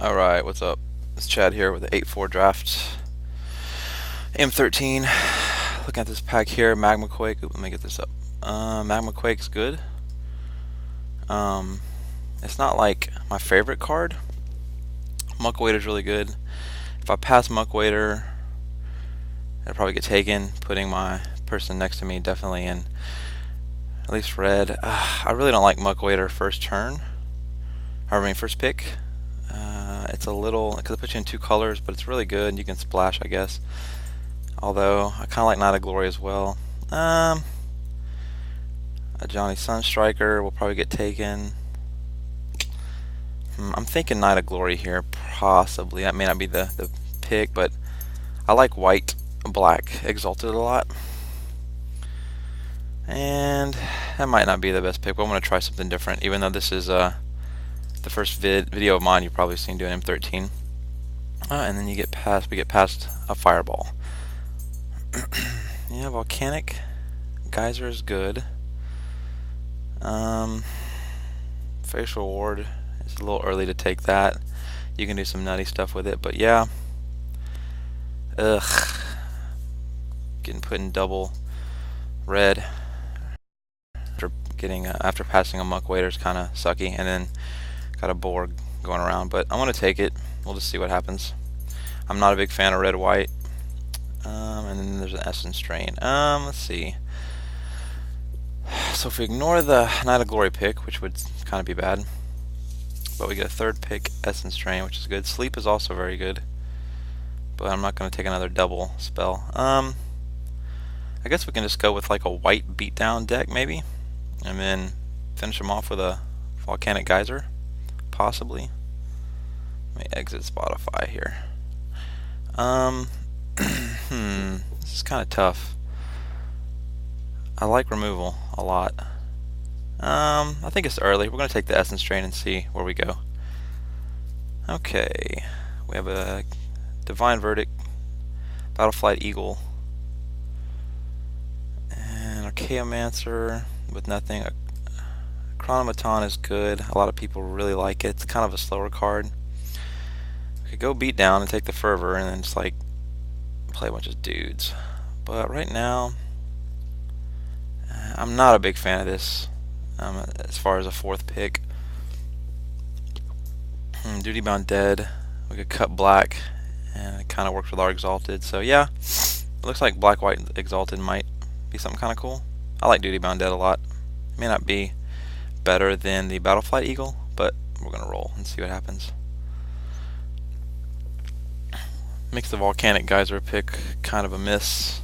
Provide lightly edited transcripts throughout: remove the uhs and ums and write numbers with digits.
Alright, what's up? It's Chad here with the 8-4 draft. M13. Looking at this pack here, Magma Quake. Let me get this up. Magma Quake's good. It's not like my favorite card. Muck Wader's really good. If I pass Muck Wader, I'd probably get taken, putting my person next to me definitely in at least red. I really don't like Muck Wader first turn. First pick. It's a little, because it puts you in two colors, but it's really good. You can splash, I guess. Although, I kind of like Knight of Glory as well. A Johnny Sunstriker will probably get taken. I'm thinking Knight of Glory here, possibly. That may not be the pick, but I like white, black, Exalted a lot. And that might not be the best pick, but I'm going to try something different, even though this is the first video of mine you've probably seen doing M13. And then we get past a Fireball. Yeah, Volcanic Geyser is good. Facial Ward, it's a little early to take that. You can do some nutty stuff with it, but yeah. Getting put in double red after passing a Muck Wader is kind of sucky, and then got a Borg going around, but I'm going to take it. We'll just see what happens. I'm not a big fan of red-white. And then there's an Essence Drain. Let's see. So if we ignore the Knight of Glory pick, which would kind of be bad, but we get a third pick, Essence Drain, which is good. Sleep is also very good, but I'm not going to take another double spell. I guess we can just go with like a white beatdown deck maybe, and then finish them off with a Volcanic Geyser, possibly. Let me exit Spotify here. This is kind of tough. I like removal a lot. I think it's early. We're going to take the Essence Drain and see where we go. Okay. We have a Divine Verdict, Battleflight Eagle, and Archaeomancer with nothing. Chronomaton is good. A lot of people really like it. It's kind of a slower card. We could go beat down and take the Fervor and then just like play a bunch of dudes. But right now, I'm not a big fan of this as far as a fourth pick. Duty Bound Dead, we could cut black, and it kind of works with our Exalted. So yeah, it looks like black-white Exalted might be something kind of cool. I like Duty Bound Dead a lot. It may not be better than the Battleflight Eagle, but we're going to roll and see what happens. Makes the Volcanic Geyser pick kind of a miss,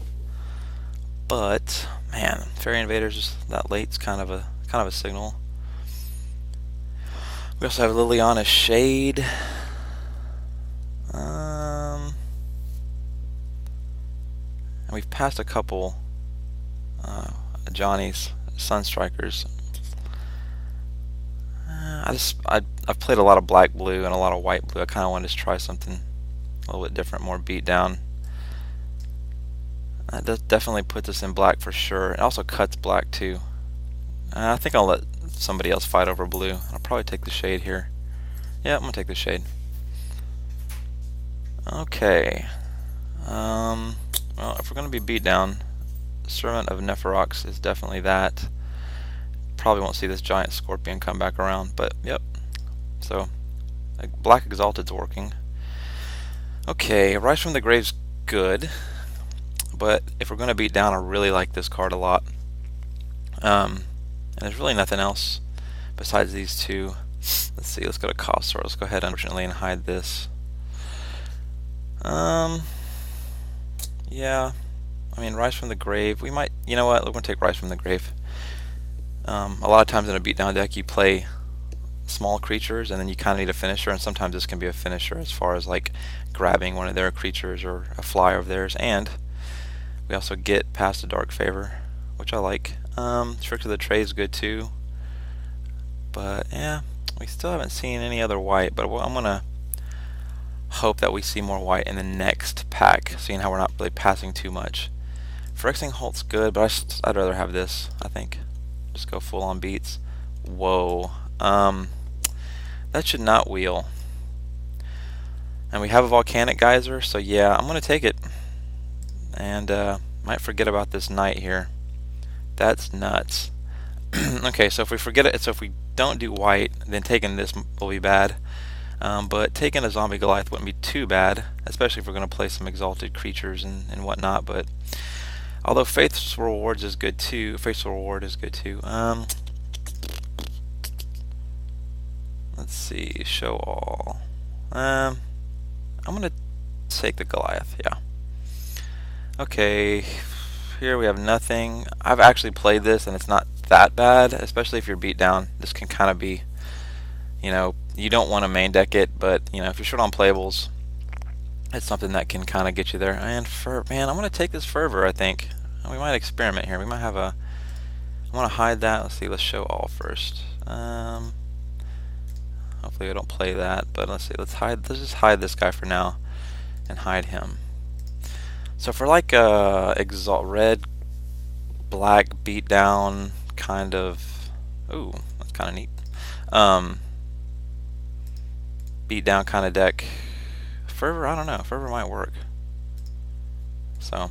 but man, Fairy Invaders just that late's kind of a signal. We also have Liliana Shade. And we've passed a couple Johnny's Sunstrikers. I've played a lot of black blue and a lot of white blue. I kind of wanted to try something a little bit different, more beat down. That definitely puts us in black for sure. It also cuts black too. I think I'll let somebody else fight over blue. I'll probably take the Shade here. Yeah, I'm gonna take the Shade. Okay. Well, if we're gonna be beat down, Servant of Neferox is definitely that. Probably won't see this giant scorpion come back around, but yep. So, like, Black Exalted's working. Okay, Rise from the Grave's good, but if we're going to beat down, I really like this card a lot. And there's really nothing else besides these two. Let's see, let's go to Cost Sword. Let's go ahead, unfortunately, and hide this. Yeah, I mean, Rise from the Grave, we might, you know what, we're going to take Rise from the Grave. A lot of times in a beatdown deck, you play small creatures and then you kind of need a finisher, and sometimes this can be a finisher as far as like grabbing one of their creatures or a flyer of theirs, and we also get past a Dark Favor, which I like. Trick of the Tray is good too, but yeah, we still haven't seen any other white, but I'm gonna hope that we see more white in the next pack, seeing how we're not really passing too much. Phyrexian Hulk's good, but I'd rather have this, I think. Just go full on beats. Whoa. That should not wheel. And we have a volcanic geyser, so yeah, I'm going to take it. And might forget about this knight here. That's nuts. Okay, so if we forget it, so if we don't do white, then taking this will be bad. But taking a zombie Goliath wouldn't be too bad, especially if we're going to play some exalted creatures and whatnot. But although Faith's Reward is good too. Let's see, show all. I'm gonna take the Goliath. Yeah. Okay. Here we have nothing. I've actually played this and it's not that bad, especially if you're beat down. This can kind of be, you don't want to main deck it, but if you're short on playables, it's something that can kind of get you there. And man, I'm gonna take this Fervor. I think we might experiment here. We might have a. I want to hide that. Let's see. Let's show all first. Hopefully I don't play that, but let's see. Let's just hide this guy for now, and hide him. So for like exalt red, black beat down kind of. Ooh, that's kind of neat. Beat down kind of deck. Fervor, I don't know. Fervor might work. So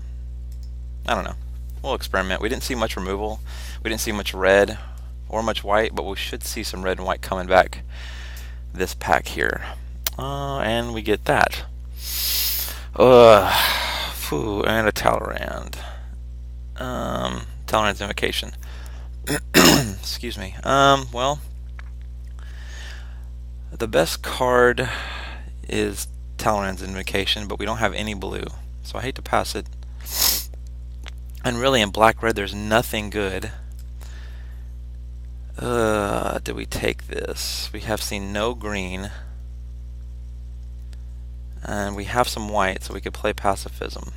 I don't know. We'll experiment. We didn't see much removal. We didn't see much red or much white, but we should see some red and white coming back this pack here. And we get that. And a Talrand. Talrand's Invocation. Excuse me. Well, the best card is Talrand's Invocation, but we don't have any blue, so I hate to pass it. And really, in black-red, there's nothing good. Do we take this? We have seen no green. And we have some white, so we could play Pacifism.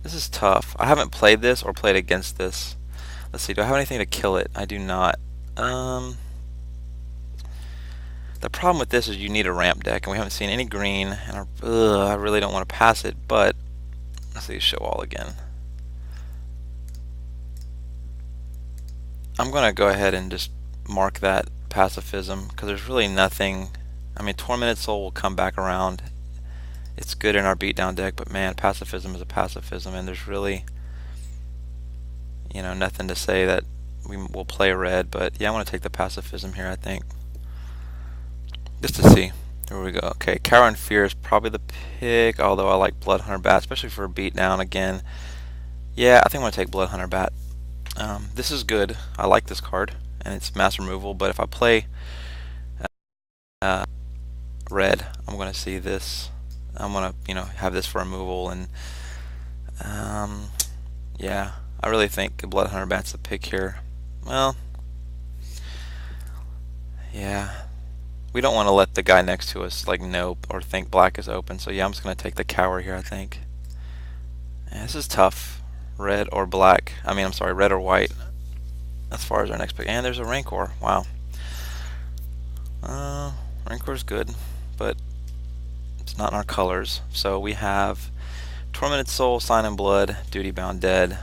This is tough. I haven't played this or played against this. Let's see, do I have anything to kill it? I do not. The problem with this is you need a ramp deck, and we haven't seen any green, and I really don't want to pass it, but let's see, show all again. I'm going to go ahead and just mark that Pacifism, because there's really nothing. I mean, Tormented Soul will come back around. It's good in our beatdown deck, but man, Pacifism is a Pacifism, and there's really, nothing to say that we will play red. But yeah, I want to take the Pacifism here, I think, just to see. Here we go. Okay, Cower and Fear is probably the pick, although I like Bloodhunter Bat, especially for a beatdown again. Yeah, I think I'm going to take Bloodhunter Bat. This is good. I like this card, and it's mass removal, but if I play red, I'm going to see this. I'm going to, have this for removal, and yeah, I really think Bloodhunter Bat's the pick here. Well, yeah, we don't want to let the guy next to us nope or think black is open, so yeah, I'm just going to take the Cower here, I think. Yeah, this is tough. Red or black. I mean, I'm sorry, red or white. As far as our next pick, and there's a Rancor. Wow. Rancor's good, but it's not in our colors. So we have Tormented Soul, Sign in Blood, Duty Bound Dead.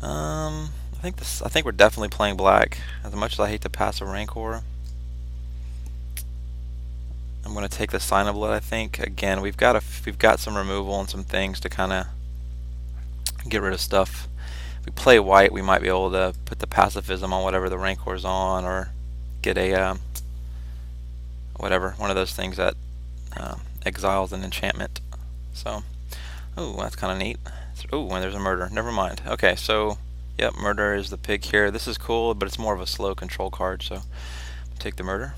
I think we're definitely playing black. As much as I hate to pass a Rancor, I'm going to take the Sign of Blood. I think again we've got some removal and some things to kind of get rid of stuff. If we play white, we might be able to put the Pacifism on whatever the Rancor's on, or get a one of those things that exiles an enchantment. So, oh, that's kind of neat. Oh, and there's a Murder. Never mind. Okay, so yep, Murder is the pig here. This is cool, but it's more of a slow control card, so take the Murder.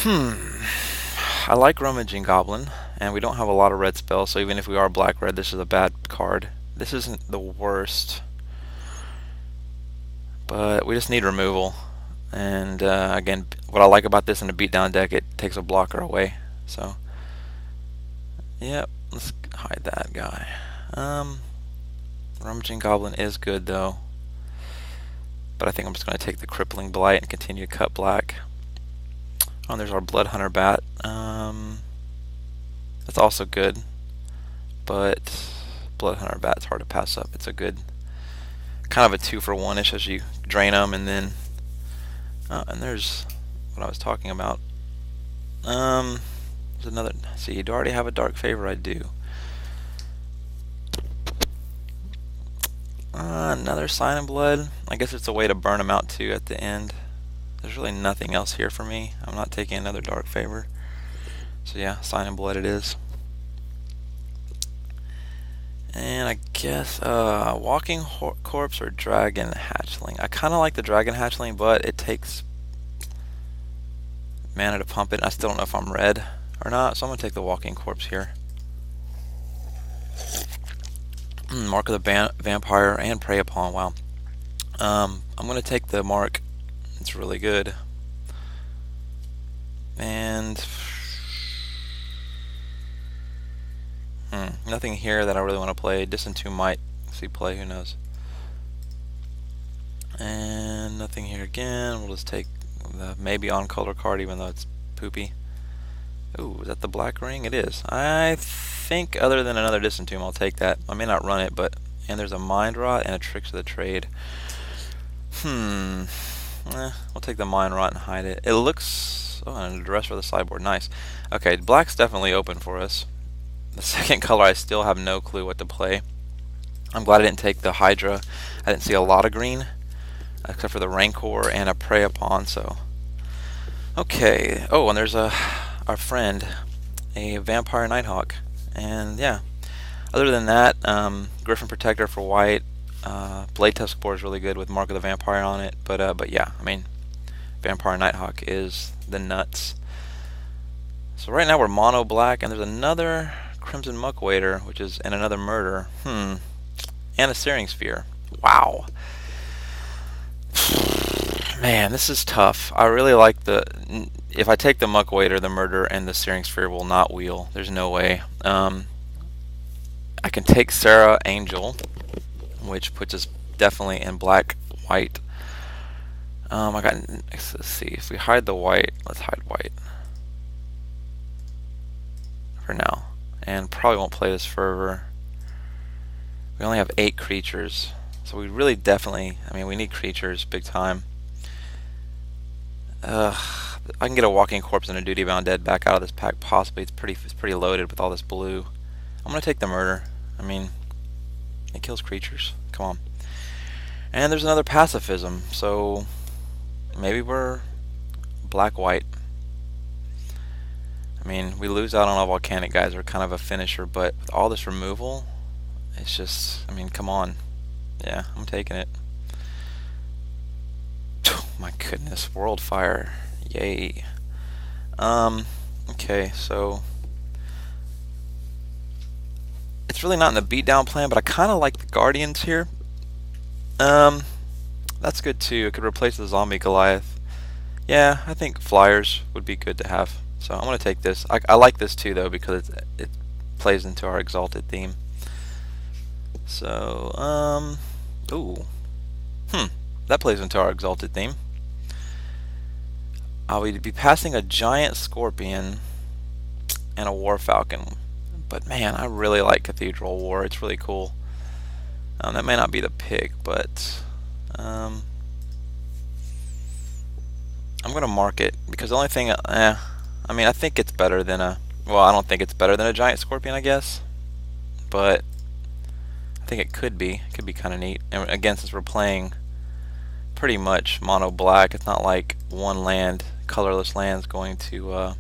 I like Rummaging Goblin, and we don't have a lot of red spells, so even if we are black-red, this is a bad card. This isn't the worst, but we just need removal. And again, what I like about this in a beatdown deck, it takes a blocker away. So, yep, let's hide that guy. Rummaging Goblin is good, though, but I think I'm just going to take the Crippling Blight and continue to cut black. Oh, and there's our Bloodhunter Bat. That's also good, but Bloodhunter Bat's hard to pass up. It's a good, kind of a 2-for-1-ish as you drain them, and then and there's what I was talking about. There's another. See, do I already have a dark favor? I do. Another Sign in Blood. I guess it's a way to burn them out too at the end. There's really nothing else here for me. I'm not taking another dark favor. So yeah, Sign in Blood it is. And I guess Walking Corpse or Dragon Hatchling. I kind of like the Dragon Hatchling, but it takes mana to pump it. I still don't know if I'm red or not, so I'm going to take the Walking Corpse here. Mark of the Vampire and Prey Upon. Wow. I'm going to take the Mark. It's really good. And nothing here that I really want to play. Distant Tomb might see play, who knows. And nothing here again. We'll just take the maybe on color card, even though it's poopy. Ooh, is that the black ring? It is. I think other than another Distant Tomb, I'll take that. I may not run it, but and there's a Mind Rot and a Tricks of the Trade. We'll take the Mind Rot and hide it. It looks... Oh, and a Duress for the sideboard. Nice. Okay, black's definitely open for us. The second color, I still have no clue what to play. I'm glad I didn't take the Hydra. I didn't see a lot of green, except for the Rancor and a Prey Upon, so... Okay. Oh, and there's our friend, a Vampire Nighthawk. And yeah, other than that, Griffin Protector for white. Blade Tusk Boar is really good with Mark of the Vampire on it. But yeah, I mean, Vampire Nighthawk is the nuts. So right now we're mono black, and there's another Crimson Muckwader, which is and another Murder. And a Searing Sphere. Wow. Man, this is tough. I really like the... If I take the Muckwader, the Murder, and the Searing Sphere will not wheel. There's no way. I can take Sarah Angel, which puts us definitely in black-white. Let's see. If we hide the white, let's hide white for now. And probably won't play this Fervor. We only have 8 creatures. So we really definitely... I mean, we need creatures big time. I can get a Walking Corpse and a Duty Bound Dead back out of this pack possibly. It's pretty loaded with all this blue. I'm gonna take the Murder. I mean, it kills creatures. Come on. And there's another Pacifism, so maybe we're black-white. I mean, we lose out on all Volcanic guys. We're kind of a finisher, but with all this removal, it's just, I mean, come on. Yeah, I'm taking it. My goodness, World Fire. Yay. Okay, so it's really not in the beatdown plan, but I kind of like the Guardians here. That's good too. It could replace the Zombie Goliath. Yeah, I think Flyers would be good to have. So I'm going to take this. I like this too, though, because it plays into our Exalted theme. So, that plays into our Exalted theme. I would be passing a Giant Scorpion and a War Falcon. But man, I really like Cathedral War. It's really cool. That may not be the pick, but I'm going to mark it because the only thing, I mean, I think it's better than a, well, I don't think it's better than a Giant Scorpion, I guess. But I think it could be. It could be kind of neat. And again, since we're playing pretty much mono black, it's not like one land, colorless land's going to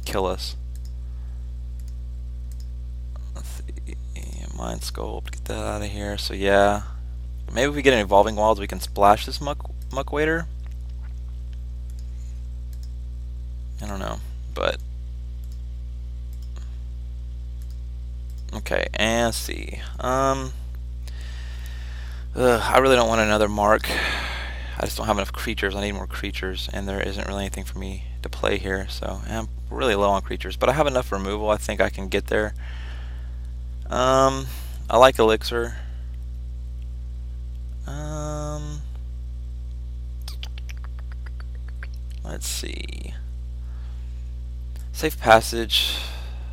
kill us. Let's see, Mind Sculpt, get that out of here. So yeah, maybe if we get an Evolving Wilds, we can splash this Muckwader. I don't know, but okay. And see, I really don't want another mark. I just don't have enough creatures. I need more creatures, and there isn't really anything for me to play here, so I'm really low on creatures, but I have enough removal. I think I can get there. I like Elixir. Let's see. Safe Passage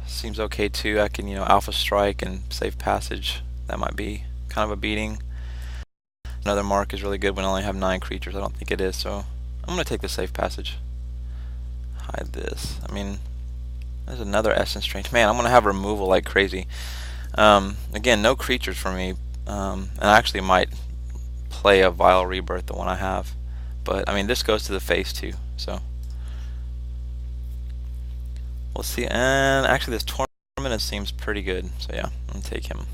seems okay too. I can, Alpha Strike and Safe Passage. That might be kind of a beating. Another mark is really good when I only have 9 creatures. I don't think it is, so I'm going to take the Safe Passage. hide this. I mean, there's another Essence Strange. Man, I'm gonna have removal like crazy. Again, no creatures for me, and I actually might play a Vile Rebirth, the one I have. But I mean, this goes to the face too, so we'll see. And actually, this Torment seems pretty good, so yeah, I'm gonna take him.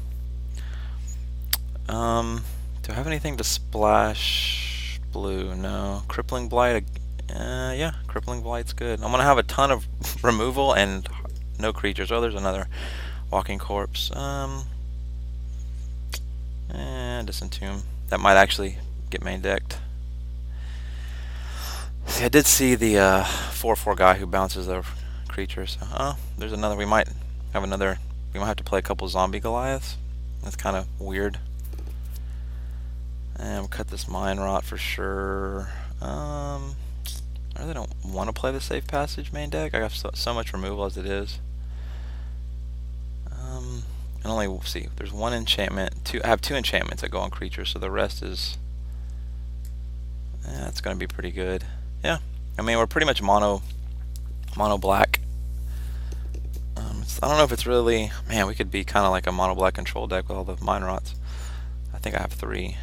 Do I have anything to splash blue? No. Crippling Blight. Yeah, Crippling Blight's good. I'm gonna have a ton of removal and no creatures. Oh, there's another Walking Corpse. Disentomb. That might actually get main decked. See, I did see the 4/4 guy who bounces the creatures. So, oh, there's another. We might have another. We might have to play a couple zombie Goliaths. That's kind of weird. And we'll cut this Mind Rot for sure. I really don't want to play the Safe Passage main deck. I have so much removal as it is. And only, we'll see, there's one enchantment. I have two enchantments that go on creatures, so the rest is, that's going to be pretty good. Yeah, I mean, we're pretty much mono black. I don't know if it's really, man, we could be kind of like a mono black control deck with all the Mind Rots. I think I have 3.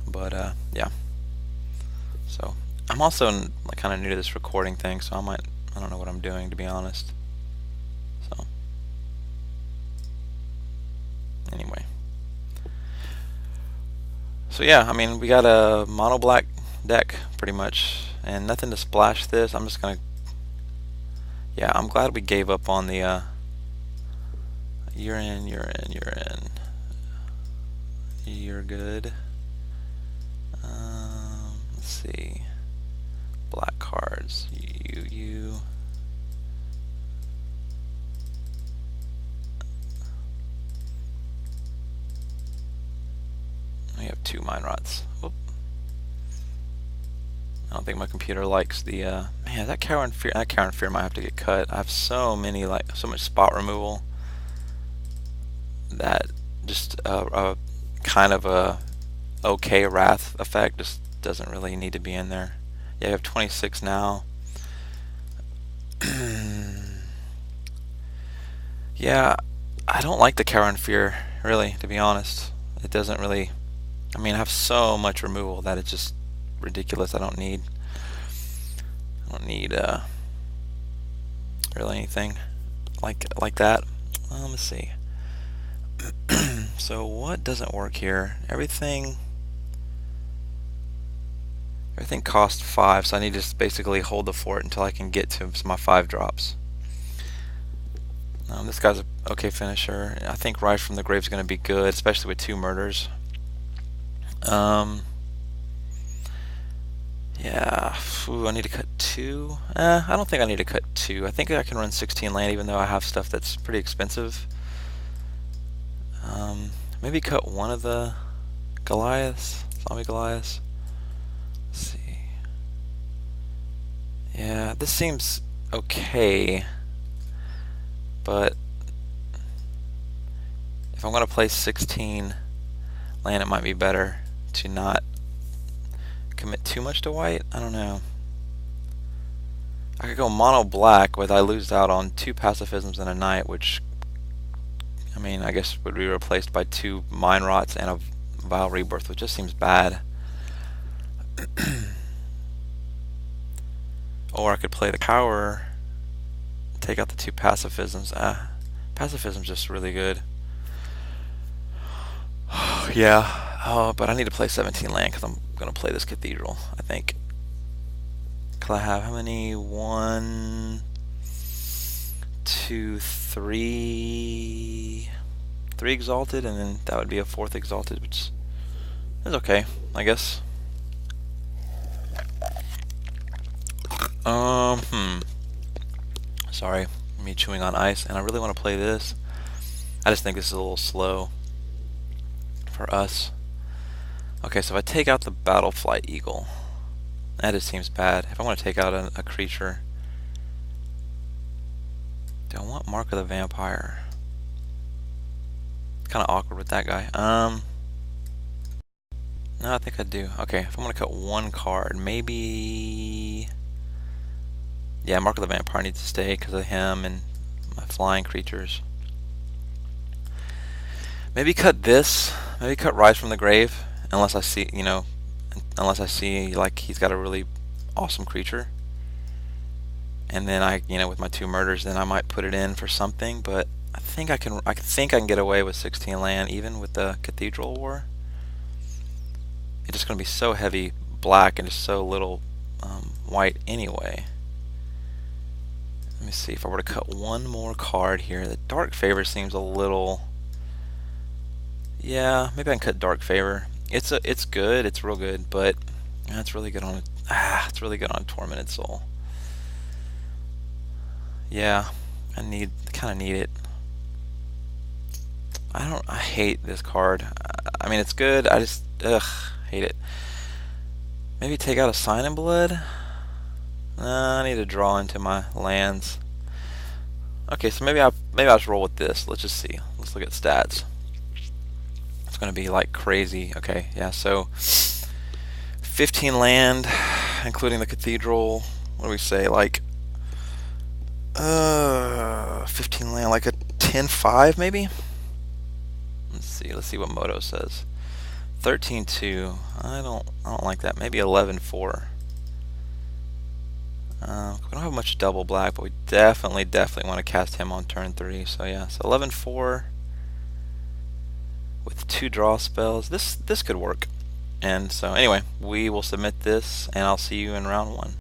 But yeah. So I'm also like kind of new to this recording thing, so I don't know what I'm doing, to be honest. So anyway. So yeah, I mean, we got a mono black deck pretty much, and nothing to splash this. I'm just gonna, yeah, I'm glad we gave up on the you're in, you're good. Let's see, black cards, you. We have 2 Mind Rots. Whoop. I don't think my computer likes the man, that Cower and Fear. That Cower and Fear might have to get cut. I have so much spot removal that just kind of a okay Wrath effect just doesn't really need to be in there. Yeah, we have 26 now. Yeah, I don't like the Cower and Fear, really, to be honest. It doesn't really, I mean, I have so much removal that it's just ridiculous. I don't need really anything like that. Let's see. So what doesn't work here? Everything costs 5, so I need to just basically hold the fort until I can get to my 5 drops. This guy's a okay finisher. I think Rise from the Grave is going to be good, especially with 2 murders. Yeah, I need to cut 2. I don't think I need to cut 2. I think I can run 16 land even though I have stuff that's pretty expensive. Maybe cut 1 of the Goliaths, zombie Goliaths. Let's see. Yeah, this seems okay, but if I'm going to play 16 land, it might be better to not commit too much to white. I don't know. I could go mono black, but I lose out on 2 pacifisms and a knight, which, I mean, I guess would be replaced by 2 Mind Rots and a Vile Rebirth, which just seems bad. Or I could play the Cower, take out the 2 pacifisms. Pacifism's just really good. Yeah, but I need to play 17 land because I'm going to play this Cathedral, I think. Because I have how many? 1, 2, 3... 3 Exalted, and then that would be a 4th Exalted, which is okay, I guess. Sorry, me chewing on ice, and I really want to play this. I just think this is a little slow for us. Okay, so if I take out the Battleflight Eagle, that just seems bad. If I want to take out a creature, do I want Mark of the Vampire? It's kind of awkward with that guy. No, I think I do. Okay, if I'm going to cut 1 card, maybe Yeah, Mark of the Vampire needs to stay because of him and my flying creatures. Maybe cut this. Maybe cut Rise from the Grave, unless I see, unless I see like he's got a really awesome creature. And then with my 2 murders, then I might put it in for something. But I think I can. I think I can get away with 16 land, even with the Cathedral War. It's just going to be so heavy black and just so little white anyway. Let me see if I were to cut one more card here. The Dark Favor seems a little. Yeah, maybe I can cut Dark Favor. It's good. It's real good, but it's really good on it's really good on Tormented Soul. Yeah, I kind of need it. I hate this card. I mean, it's good. I just hate it. Maybe take out a Sign in Blood. I need to draw into my lands. Okay, so maybe I'll just roll with this. Let's just see. Let's look at stats. It's going to be like crazy. Okay, yeah. So 15 land, including the Cathedral. What do we say? Like 15 land, like a 10-5 maybe. Let's see what Moto says. 13-2. I don't like that. Maybe 11-4. We don't have much double black, but we definitely want to cast him on turn 3. So yeah, so 11-4 with 2 draw spells. This could work. And so anyway, we will submit this, and I'll see you in round 1.